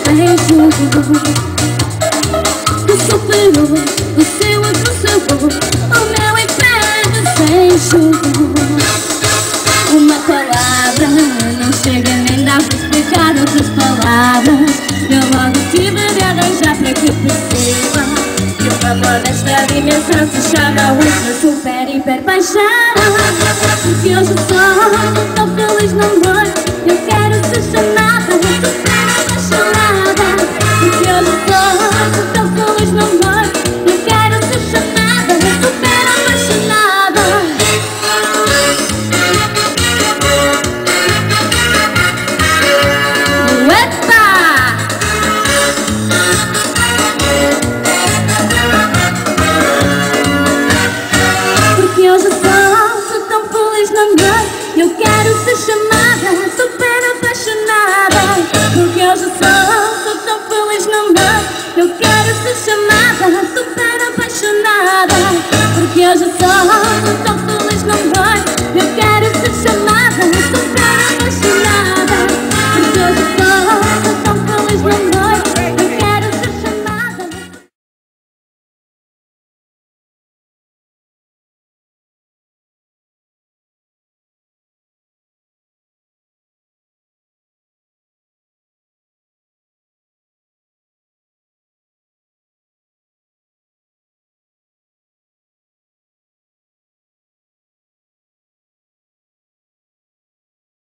sem julgo. Que superou o seu outro sabor, o meu império sem julgo. Uma palavra não chega, nem dá para explicar outras palavras. Eu logo tive de arranjar para que perceba que o amor desta dimensão se chama ultra, super, hiper paixão. Porque hoje só tão feliz não dói.